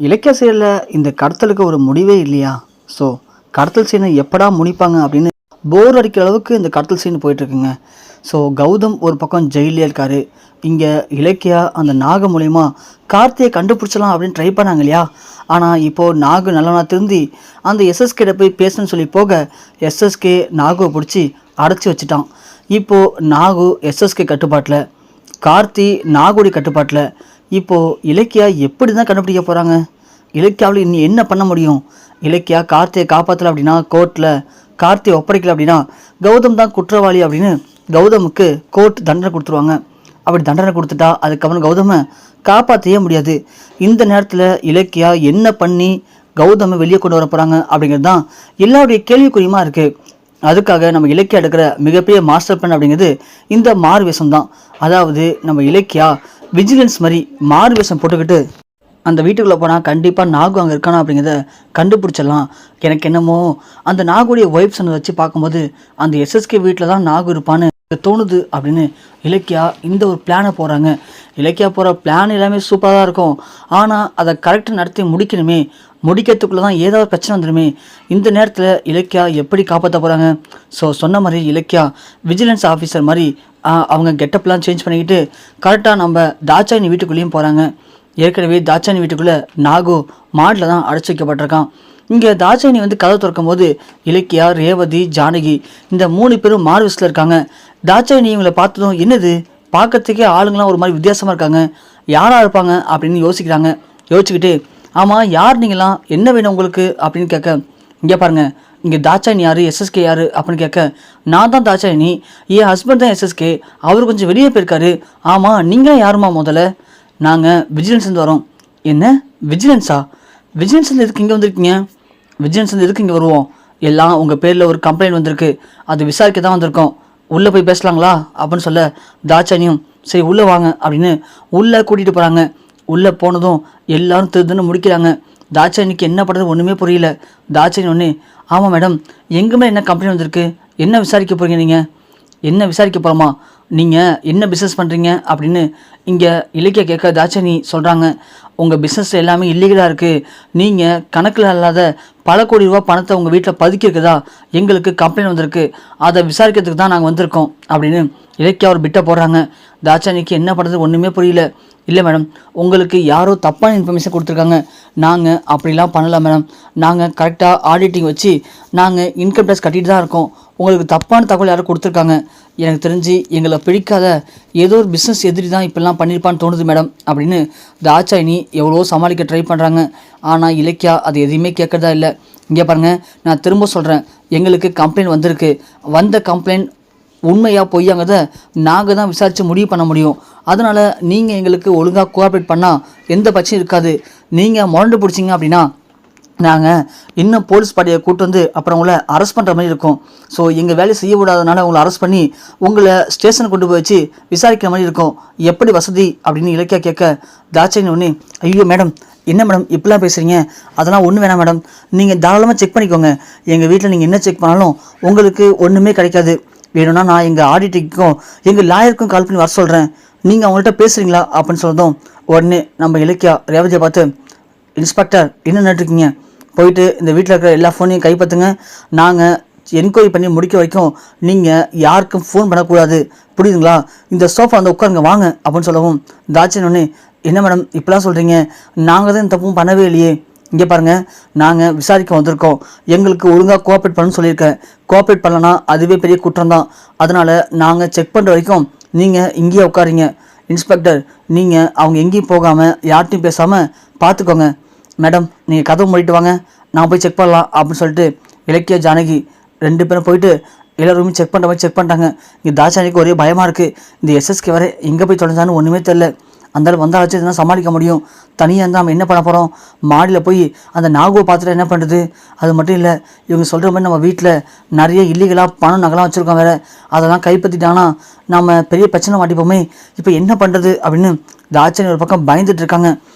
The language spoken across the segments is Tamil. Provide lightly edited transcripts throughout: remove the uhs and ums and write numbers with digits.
இலக்கிய சீரியலில் இந்த கடத்தலுக்கு ஒரு முடிவே இல்லையா? ஸோ கடத்தல் சீனை எப்படா முடிப்பாங்க அப்படின்னு போர் அடிக்கிற அளவுக்கு இந்த கடத்தல் சீன் போயிட்டுருக்குங்க. ஸோ கௌதம் ஒரு பக்கம் ஜெயிலே இருக்கார். இங்கே இலக்கியா அந்த நாக மூலயமா கார்த்தியை கண்டுபிடிச்சலாம் அப்படின்னு ட்ரை பண்ணாங்க இல்லையா? ஆனால் இப்போது நாகு நல்லவனா திருந்தி அந்த எஸ்எஸ்கேட போய் பேசணும்னு சொல்லி போக எஸ்எஸ்கே நாகுவை பிடிச்சி அடைச்சி வச்சுட்டான். இப்போது நாகு எஸ்எஸ்கே கட்டுப்பாட்டில், கார்த்தி நாகுடி கட்டுப்பாட்டில். இப்போது இலக்கியா எப்படி தான் கண்டுபிடிக்க போகிறாங்க? இலக்கியாவில் இன்னி என்ன பண்ண முடியும்? இலக்கியா கார்த்தியை காப்பாற்றலை அப்படின்னா கோர்ட்டில் கார்த்தியை ஒப்படைக்கல அப்படின்னா கௌதம் தான் குற்றவாளி அப்படின்னு கௌதமுக்கு கோர்ட் தண்டனை கொடுத்துருவாங்க. அப்படி தண்டனை கொடுத்துட்டா அதுக்கப்புறம் கௌதமை காப்பாற்றவே முடியாது. இந்த நேரத்தில் இலக்கியா என்ன பண்ணி கௌதமை வெளியே கொண்டு வர போகிறாங்க அப்படிங்கிறது தான் எல்லாருடைய கேள்விக்குறியுமா இருக்குது. அதுக்காக நம்ம இலக்கியா எடுக்கிற மிகப்பெரிய மாஸ்டர் பிளான் அப்படிங்கிறது இந்த மார்வேஷம் தான். அதாவது நம்ம இலக்கியா விஜிலன்ஸ் மாதிரி மார்வேஷம் போட்டுக்கிட்டு அந்த வீட்டுக்குள்ளே போனால் கண்டிப்பாக நாகு அங்கே இருக்கானா அப்படிங்கிறத கண்டுபிடிச்சிடலாம். எனக்கு என்னமோ அந்த நாகுடைய ஒய்ஃப் சொன்னதை வச்சு பார்க்கும்போது அந்த எஸ்எஸ்கே வீட்டில் தான் நாகு இருப்பான்னு தோணுது அப்படின்னு இலக்கியா இந்த ஒரு பிளானை போகிறாங்க. இலக்கியா போகிற பிளான் எல்லாமே சூப்பராக தான் இருக்கும். ஆனால் அதை கரெக்டாக நடத்தி முடிக்கணுமே, முடிக்கிறதுக்குள்ளே தான் ஏதாவது பிரச்சனை வந்துடுமே. இந்த நேரத்தில் இலக்கியா எப்படி காப்பாற்ற போகிறாங்க? ஸோ சொன்ன மாதிரி இலக்கியா விஜிலன்ஸ் ஆஃபீஸர் மாதிரி அவங்க கெட்டப்லாம் சேஞ்ச் பண்ணிக்கிட்டு கரெக்டாக நம்ம தாட்சாயினி வீட்டுக்குள்ளேயும் போகிறாங்க. ஏற்கனவே தாட்சாயினி வீட்டுக்குள்ளே நாகு மாடில் தான் அடைச்சி வைக்கப்பட்டிருக்கான். இங்கே தாட்சாயினி கதவை திறக்கும் போது இலக்கியா, ரேவதி, ஜானகி இந்த 3 பேரும் மார்வெஸ்டில் இருக்காங்க. தாட்சாயினி இவங்களை பார்த்ததும் என்னது பார்க்கறதுக்கே ஆளுங்களாம் ஒரு மாதிரி வித்தியாசமாக இருக்காங்க, யாராக இருப்பாங்க அப்படின்னு யோசிக்கிறாங்க. யோசிச்சுக்கிட்டு ஆமாம் யார் நீங்களாம், என்ன வேணும் உங்களுக்கு அப்படின்னு கேட்க, இங்கே பாருங்கள் இங்கே தாட்சாயினி யார், எஸ்எஸ்கே யார் அப்படின்னு கேட்க, நான் தான் தாட்சாயினி, என் ஹஸ்பண்ட் தான் எஸ்எஸ்கே, அவர் கொஞ்சம் வெளியே போயிருக்காரு. ஆமாம் நீங்களும் யாருமா? முதல்ல நாங்கள் விஜிலன்ஸ்லேருந்து வரோம். என்ன விஜிலன்ஸா? விஜிலன்ஸ்லேருந்து எதுக்கு இங்கே வந்திருக்கீங்க? விஜிலன்ஸ்லேருந்து எதுக்கு இங்கே வருவோம்? எல்லாம் உங்கள் பேரில் ஒரு கம்ப்ளைண்ட் வந்திருக்கு, அது விசாரிக்க தான் வந்திருக்கோம், உள்ளே போய் பேசலாங்களா அப்படின்னு சொல்ல தாட்சாயினியும் சரி உள்ளே வாங்க அப்படின்னு உள்ளே கூட்டிகிட்டு போகிறாங்க. உள்ளே போனதும் எல்லாரும் திருதுன்னு முடிக்கிறாங்க. தாட்சாயினிக்கு என்ன பண்ணுறது ஒன்றுமே புரியல. தாட்சாயினி ஒன்று, ஆமாம் மேடம் எங்குமே என்ன கம்ப்ளைண்ட் வந்திருக்கு, என்ன விசாரிக்க போகிறீங்க? நீங்கள் என்ன விசாரிக்க போகிறோமா? நீங்கள் என்ன பிஸ்னஸ் பண்ணுறீங்க அப்படின்னு இங்கே இலக்கிய கேட்க தாட்சாயினி சொல்கிறாங்க, உங்கள் பிஸ்னஸில் எல்லாமே இல்லீகலாக இருக்குது, நீங்கள் கணக்கில் இல்லாத பல கோடி ரூபா பணத்தை உங்கள் வீட்டில் பதுக்கியிருக்குதா எங்களுக்கு கம்ப்ளைண்ட் வந்திருக்கு, அதை விசாரிக்கிறதுக்கு தான் நாங்கள் வந்திருக்கோம் அப்படின்னு இலக்கியா ஒரு பிட்டை போடுறாங்க. தாட்சாயினிக்கு என்ன பண்ணுறது ஒன்றுமே புரியல. இல்லை மேடம் உங்களுக்கு யாரோ தப்பான இன்ஃபர்மேஷன் கொடுத்துருக்காங்க, நாங்கள் அப்படிலாம் பண்ணலை மேடம், நாங்கள் கரெக்டாக ஆடிட்டிங் வச்சு நாங்கள் இன்கம் டேக்ஸ் கட்டிட்டு தான் இருக்கோம், உங்களுக்கு தப்பான தகவல் யாரும் கொடுத்துருக்காங்க, எனக்கு தெரிஞ்சு எங்களை பிடிக்காத ஏதோ ஒரு பிஸ்னஸ் எதிரி தான் இப்படிலாம் பண்ணியிருப்பான்னு தோணுது மேடம் அப்படின்னு தாட்சாயினி எவ்வளோ சமாளிக்க ட்ரை பண்ணுறாங்க. ஆனால் இலக்கியா அது எதையுமே கேட்குறதா இல்லை. இங்கே பாருங்கள் நான் திரும்ப சொல்கிறேன், எங்களுக்கு கம்ப்ளைண்ட் வந்திருக்கு, வந்த கம்ப்ளைண்ட் உண்மையாக பொய்யாங்கிறத நாங்கள் தான் விசாரித்து முடிவு பண்ண முடியும். அதனால் நீங்கள் எங்களுக்கு ஒழுங்காக கோஆப்ரேட் பண்ணால் எந்த பிரச்சனையும் இருக்காது. நீங்கள் முரண்டு பிடிச்சிங்க அப்படின்னா நாங்கள் இன்னும் போலீஸ் பாட்டியை கூட்டு வந்து அப்புறம் உங்களை அரெஸ்ட் பண்ணுற மாதிரி இருக்கும். ஸோ எங்கள் வேலையை செய்ய விடாதனால உங்களை அரெஸ்ட் பண்ணி உங்களை ஸ்டேஷனுக்கு கொண்டு போய் வச்சு விசாரிக்கிற மாதிரி இருக்கும், எப்படி வசதி அப்படின்னு இலக்கியா கேட்க தாட்சாயினி ஒன்று, ஐயோ மேடம் என்ன மேடம் இப்படிலாம் பேசுகிறீங்க, அதெல்லாம் ஒன்றும் வேணாம் மேடம், நீங்கள் தாராளமாக செக் பண்ணிக்கோங்க, எங்கள் வீட்டில் நீங்கள் என்ன செக் பண்ணாலும் உங்களுக்கு ஒன்றுமே கிடைக்காது, வேணும்னா நான் எங்கள் ஆடிட்டிங்க்கும் எங்கள் லாயருக்கும் கால் பண்ணி வர சொல்கிறேன், நீங்கள் அவங்கள்ட்ட பேசுகிறீங்களா அப்படின்னு சொல்கிறதும் உடனே நம்ம இலக்கியா ரேவதியை பார்த்து, இன்ஸ்பெக்டர் என்ன நின்றுருக்கீங்க, போயிட்டு இந்த வீட்டில் இருக்கிற எல்லா ஃபோனையும் கைப்பற்றுங்க, நாங்கள் என்கொயரி பண்ணி முடிக்க வரைக்கும் நீங்கள் யாருக்கும் ஃபோன் பண்ணக்கூடாது, புரியுதுங்களா, இந்த சோஃபா உட்காருங்க வாங்க அப்படின்னு சொல்லவும் தாட்சாயினி ஒன்று, என்ன மேடம் இப்படிலாம் சொல்கிறீங்க, நாங்கள் தான் தப்பும் பண்ணவே இல்லையே, இங்கே பாருங்கள் நாங்கள் விசாரிக்க வந்திருக்கோம், எங்களுக்கு ஒழுங்காக கோஆப்ரேட் பண்ணணும்னு சொல்லியிருக்கேன், கோஆப்ரேட் பண்ணலன்னா அதுவே பெரிய குற்றம் தான், அதனால் நாங்கள் செக் பண்ணுற வரைக்கும் நீங்கள் இங்கேயே உட்காருங்க, இன்ஸ்பெக்டர் நீங்கள் அவங்க எங்கேயும் போகாமல் யார்ட்டையும் பேசாமல் பார்த்துக்கோங்க, மேடம் நீங்கள் கதவு மூடிட்டு வாங்க நான் போய் செக் பண்ணலாம் அப்படின்னு சொல்லிட்டு இலக்கிய ஜானகி 2 பேரும் போயிட்டு எல்லா ரூமையும் செக் பண்ணுற மாதிரி செக் பண்ணிட்டாங்க. இங்கே தாட்சாயினிக்கு ஒரே பயமாக இருக்குது, இந்த எஸ்எஸ்கே வரை எங்கே போய் தொலைஞ்சான்னு ஒன்றுமே தெரில, அந்தாலும் வந்தாலும் தான் சமாளிக்க முடியும், தனியாக இருந்தால் நம்ம என்ன பண்ண போகிறோம், மாடியில் போய் அந்த நாகுவை பார்த்துட்டு என்ன பண்ணுறது, அது மட்டும் இல்லை இவங்க சொல்கிற மாதிரி நம்ம வீட்டில் நிறைய இல்லீகலாக பணம் நகலாம் வச்சுருக்கோம் வேறு, அதெல்லாம் கைப்பற்றிட்டாங்கன்னா நம்ம பெரிய பிரச்சனை மாட்டிப்போமே, இப்போ என்ன பண்ணுறது அப்படின்னு தாட்சாயினி ஒரு பக்கம் பயந்துட்டு இருக்காங்க.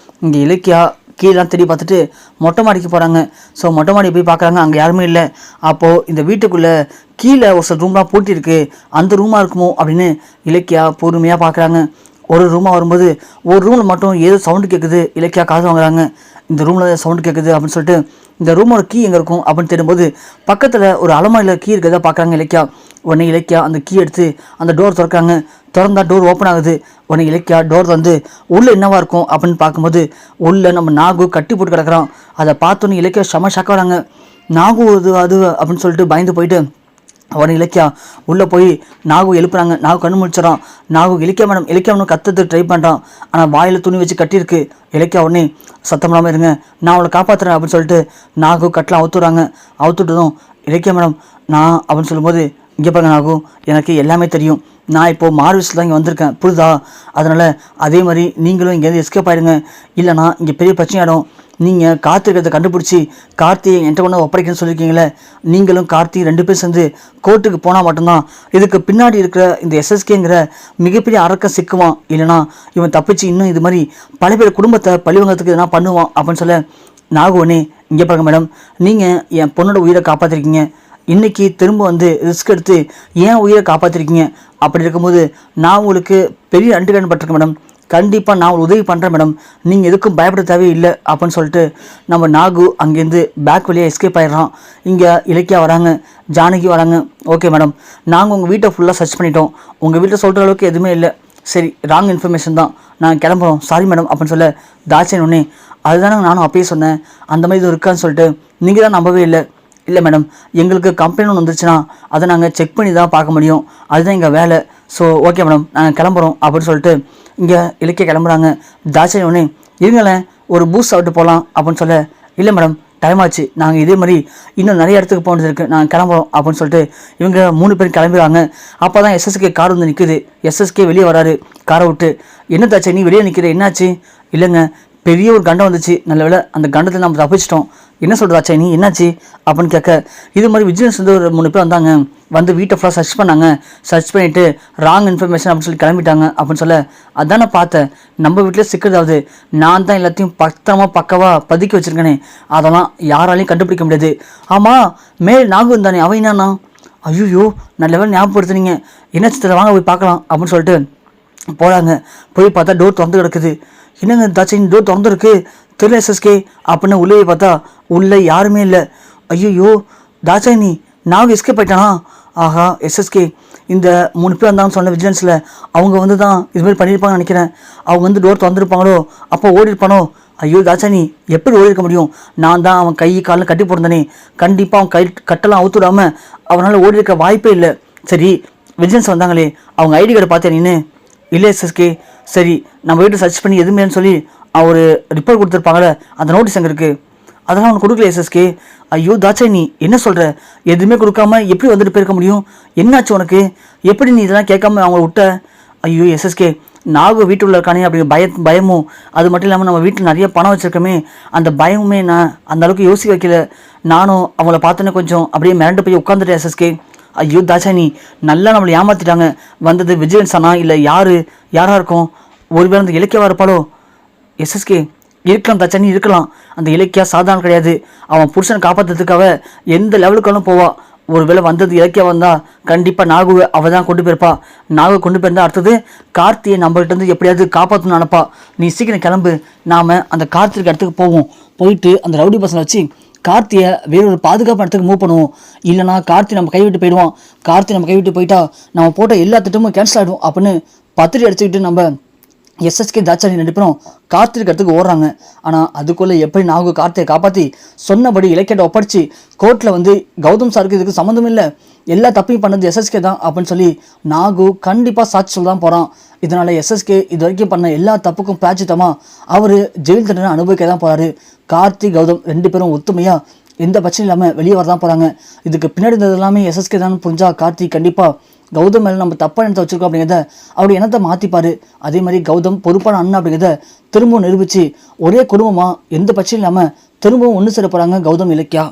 இங்கே இலக்கியா கீழெலாம் தேடி பார்த்துட்டு மொட்டை மாடிக்கு போகிறாங்க. ஸோ மொட்டை மாடி போய் பார்க்குறாங்க, அங்கே யாருமே இல்லை. அப்போது இந்த வீட்டுக்குள்ளே கீழே ஒரு சில ரூம்லாம் பூட்டியிருக்கு, அந்த ரூமாக இருக்குமோ அப்படின்னு இலக்கியா பொறுமையாக பார்க்குறாங்க. ஒரு ரூமாக வரும்போது ஒரு ரூமில் மட்டும் ஏதோ சவுண்டு கேட்குது, இலக்கியா காது வாங்குறாங்க. இந்த ரூமில் சவுண்டு கேட்குது அப்படின்னு சொல்லிட்டு இந்த ரூமோட கீ எங்கே இருக்கும் அப்படின்னு தேடும்போது பக்கத்தில் ஒரு அலமாரியில் கீ இருக்கிறதா பார்க்குறாங்க இலக்கியா. உடனே இலக்கியா அந்த கீ எடுத்து அந்த டோர் திறக்காங்க. திறந்தா டோர் ஓப்பன் ஆகுது. உடனே இலக்கியா டோர் வந்து உள்ளே என்னவா இருக்கும் அப்படின்னு பார்க்கும்போது உள்ளே நம்ம நாகு கட்டி போட்டு கிடக்குறான். அதை பார்த்தோன்னே இலக்கியா செம ஷாக்காக வராங்க. நாகு அது அப்படின்னு சொல்லிட்டு பயந்து போயிட்டு உடனே இலக்கியா உள்ளே போய் நாகு எழுப்புறாங்க. நாகு கண்ணு முடிச்சிடறான். நாகு இலக்கியா மேடம் கத்துறதுக்கு ட்ரை பண்ணுறான். ஆனால் வாயில் துணி வச்சு கட்டியிருக்கு. இலக்கியா உடனே சத்தம் இல்லாமல் இருங்க, நான் அவளை காப்பாற்றுறேன் அப்படின்னு சொல்லிட்டு நாகு கட்டலாம் அவுத்துறாங்க. அவுத்துட்டதும் இலக்கியா மேடம் நான் அப்படின்னு சொல்லும்போது இங்கே பாருங்க நாகு, எனக்கு எல்லாமே தெரியும். நான் இப்போது மார்வெல்ஸில் தான் இங்கே வந்திருக்கேன், புரியுதா? அதனால் அதே மாதிரி நீங்களும் இங்கேருந்து எஸ்கேப் ஆகிடுங்க, இல்லைனா இங்கே பெரிய பிரச்சனை ஆகிடும். நீங்கள் கார்த்திகத்தை கண்டுபிடிச்சி கார்த்தியை என்கிட்ட கொண்டு ஒப்படைக்கணும்னு சொல்லியிருக்கீங்களே, நீங்களும் கார்த்தி 2 பேர் சேர்ந்து கோர்ட்டுக்கு போனால் மட்டும்தான் இதுக்கு பின்னாடி இருக்கிற இந்த எஸ்எஸ்கேங்கிற மிகப்பெரிய அரக்க சிக்குவான். இல்லைனா இவன் தப்பிச்சு இன்னும் இது மாதிரி பல பேர் குடும்பத்தை பழிவாங்கிறதுக்கு எதனா பண்ணுவான் அப்படின்னு சொல்ல நாகுவனே இங்கே பாருங்க மேடம், நீங்கள் என் பொண்ணோட உயிரை காப்பாற்றிருக்கீங்க. இன்றைக்கி திரும்ப வந்து ரிஸ்க் எடுத்து ஏன் உயிரை காப்பாற்றிருக்கீங்க. அப்படி இருக்கும்போது நான் உங்களுக்கு பெரிய அண்டுகடன் பட்டிருக்கேன் மேடம். கண்டிப்பாக நான் ஒரு உதவி பண்ணுறேன் மேடம், நீங்கள் எதுக்கும் பயப்பட தேவையில்லை அப்படின்னு சொல்லிட்டு நம்ம நாகு அங்கேருந்து பேக் வழியாக எஸ்கேப் ஆகிடுறான். இங்கே இலக்கியா வராங்க, ஜானகி வராங்க. ஓகே மேடம், நாங்கள் உங்கள் வீட்டை ஃபுல்லாக சர்ச் பண்ணிட்டோம். உங்கள் வீட்டை சொல்கிற அளவுக்கு எதுவுமே இல்லை. சரி, ராங் இன்ஃபர்மேஷன் தான், நாங்கள் கிளம்புறோம், சாரி மேடம் அப்படின்னு சொல்ல தாட்சன் ஒன்னே அதுதானே நானும் அப்பயே சொன்னேன், அந்த மாதிரி இது இருக்கான்னு சொல்லிட்டு நீங்கள் தான் நம்பவே இல்லை. இல்லை மேடம், எங்களுக்கு கம்ப்ளைண்ட் ஒன்று வந்துச்சுன்னா அதை நாங்கள் செக் பண்ணி தான் பார்க்க முடியும், அதுதான் எங்கள் வேலை. ஸோ ஓகே மேடம், நாங்கள் கிளம்புறோம் அப்படின்னு சொல்லிட்டு இங்கே இலக்கிய கிளம்புறாங்க. தாட்சன் ஒன்று இருங்களேன், ஒரு பூஸ்ட் சாப்பிட்டு போகலாம் அப்படின்னு சொல்ல இல்லை மேடம் டைம் ஆச்சு, நாங்கள் இதே மாதிரி இன்னும் நிறைய இடத்துக்கு போனது இருக்குது, நாங்கள் கிளம்புறோம் அப்படின்னு சொல்லிட்டு இவங்க 3 பேர் கிளம்பிடுவாங்க. அப்போ தான் எஸ்எஸ்கே கார் வந்து நிற்குது. எஸ்எஸ்கே வெளியே வராரு காரை விட்டு. என்ன தாட்சன் நீ வெளியே நிற்கிற, என்னாச்சு? இல்லைங்க, பெரிய ஒரு கண்டம் வந்துச்சு, நல்ல வேலை அந்த கண்டத்தில் நம்ம தப்பிச்சிட்டோம். என்ன சொல்கிறா நீ, என்னாச்சு அப்படின்னு கேட்க இது மாதிரி விஜிலன்ஸ் வந்து ஒரு 3 பேர் வந்தாங்க, வந்து வீட்டை ஃபுல்லாக சர்ச் பண்ணாங்க. சர்ச் பண்ணிவிட்டு ராங் இன்ஃபர்மேஷன் அப்படின்னு சொல்லி கிளம்பிட்டாங்க அப்படின்னு சொல்ல அதான் நான் பார்த்தேன், நம்ம வீட்டில் சிக்கிறதாவது நான் தான் எல்லாத்தையும் பக்காவாக பதுக்கி வச்சுருக்கேனே, அதெல்லாம் யாராலையும் கண்டுபிடிக்க முடியாது. ஆமாம், மேல் நாகு இருந்தானே அவன் என்னன்னா? ஐயோ நல்ல வேலை ஞாபகப்படுத்துனீங்க, என்ன சித்திர வாங்க போய் பார்க்கலாம் அப்படின்னு சொல்லிட்டு போகிறாங்க. போய் பார்த்தா டோர் திறந்து கிடக்குது. என்னங்க தாட்சன் டோர் திறந்துருக்கு, தெரியல எஸ்எஸ்கே அப்படின்னு உள்ளே பார்த்தா உள்ளே யாருமே இல்லை. ஐயோ தாட்சாயினி நாகு எஸ்கேப் போயிட்டானா? ஆஹா எஸ்எஸ்கே, இந்த 3 பேர் வந்தாங்கன்னு சொன்ன விஜிலன்ஸில் அவங்க வந்து தான் இதுமாதிரி பண்ணியிருப்பாங்கன்னு நினைக்கிறேன். அவங்க வந்து டோர் திறந்துருப்பாங்களோ, அப்போ ஓடி இருப்பானோ. ஐயோ தாட்சாயினி எப்படி ஓடி இருக்க முடியும்? நான் தான் அவன் கை காலில் கட்டி போட்டிருந்தேனே, கண்டிப்பாக அவன் கட்டெல்லாம் அவுத்துடாமல் அவனால் ஓடி இருக்க வாய்ப்பே இல்லை. சரி, விஜிலன்ஸ் வந்தாங்களே, அவங்க ஐடி கார்டு பார்த்தேன் நீனு? இல்லை எஸ்எஸ்கே. சரி, நம்ம வீட்டை சர்ச் பண்ணி எதுவுமேன்னு சொல்லி ஒரு ரிப்போர்ட் கொடுத்துருப்பாங்களே, அந்த நோட்டீஸ் எங்கே இருக்குது? அதெல்லாம் அவனுக்கு கொடுக்கல எஸ்எஸ்கே. ஐயோ தாட்சாயினி என்ன சொல்கிற? எதுவுமே கொடுக்காம எப்படி வந்துட்டு போயிருக்க முடியும்? என்னாச்சு உனக்கு? எப்படி நீ இதெல்லாம் கேட்காம அவங்கள விட்ட? ஐயோ எஸ்எஸ்கே, நாகு வீட்டுக்குள்ள இருக்கானே அப்படிங்கிற பயமும், அது மட்டும் இல்லாமல் நம்ம வீட்டில் நிறைய பணம் வச்சுருக்கோமே, அந்த பயமுமே நான் அந்த அளவுக்கு யோசிக்க வைக்கல. நானும் அவங்கள பார்த்தோன்னே கொஞ்சம் அப்படியே மிரண்டு போய் உட்காந்துட்டேன் எஸ்எஸ்கே. ஐயோ தாட்சாயினி நல்லா நம்மளை ஏமாற்றிட்டாங்க. வந்தது விஜிலன்ஸ் ஆனா இல்லை யாராக இருக்கும்? ஒருவேளை அந்த இலக்கியவா இருப்பாளோ? எஸ்எஸ்கே இருக்கலாம் தாட்சாயினி, இருக்கலாம். அந்த இலக்கியா சாதாரண கிடையாது. அவன் புருஷனை காப்பாற்றுறதுக்காக எந்த லெவலுக்காலும் போவா. ஒருவேளை வந்தது இலக்கியா வந்தால் கண்டிப்பாக நாகுவை அவள் தான் கொண்டு போயிருப்பா. நாகுவை கொண்டு போயிருந்தா அடுத்தது கார்த்தியை நம்மள்கிட்ட வந்து எப்படியாவது காப்பாற்றணும்னு நினப்பா. நீ சீக்கிரம் கிளம்பு, நாம் அந்த கார்த்திக்கு இடத்துக்கு போவோம். போயிட்டு அந்த ரவுடி பசங்களை வச்சு கார்த்தியை வேறொரு பாதுகாப்பு இடத்துக்கு மூவ் பண்ணுவோம். இல்லைனா கார்த்தி நம்ம கைவிட்டு போயிடுவான். கார்த்தி நம்ம கைவிட்டு போயிட்டா நம்ம போட்ட எல்லா திட்டமும் கேன்சல் ஆகிடும் அப்படின்னு பத்திரி அடிச்சுக்கிட்டு நம்ம எஸ்எஸ்கே தாட்சாயினி 2 பேரும் கார்த்திக் இடத்துக்கு ஓடுறாங்க. ஆனால் அதுக்குள்ளே எப்படி நாகு கார்த்தியை காப்பாற்றி சொன்னபடி இலக்கியத்தை ஒப்படைச்சி கோர்ட்டில் வந்து கௌதம் சாருக்கு இதுக்கு சம்மந்தம் இல்லை, எல்லா தப்பையும் பண்ணது எஸ்எஸ்கே தான் அப்படின்னு சொல்லி நாகு கண்டிப்பாக சாட்சி சொல்ல தான் போகிறான். இதனால் எஸ்எஸ்கே இது வரைக்கும் பண்ண எல்லா தப்புக்கும் பிராச்சித்தமாக அவர் ஜெயில் தண்டனை அனுபவிக்க தான் போகிறாரு. கார்த்திக் கௌதம் 2 பேரும் ஒத்துமையாக எந்த பிரச்சனையும் இல்லாமல் வெளியே வரதான் போகிறாங்க. இதுக்கு பின்னாடி இருந்தது எல்லாமே எஸ்எஸ்கே தான் புரிஞ்சா கார்த்திக் கண்டிப்பாக கௌதம் மேலே நம்ம தப்பாக எண்ணத்தை வச்சுருக்கோம் அப்படிங்கிறத அவருடைய எண்ணத்தை மாற்றிப்பார். அதே மாதிரி கௌதம் பொறுப்பான அண்ணன் அப்படிங்கிறத திரும்பவும் நிரூபித்து ஒரே குடும்பமாக எந்த பிரச்சனையும் இல்லாமல் திரும்பவும் ஒன்று சேர போகிறாங்க கௌதம் இலக்கியா.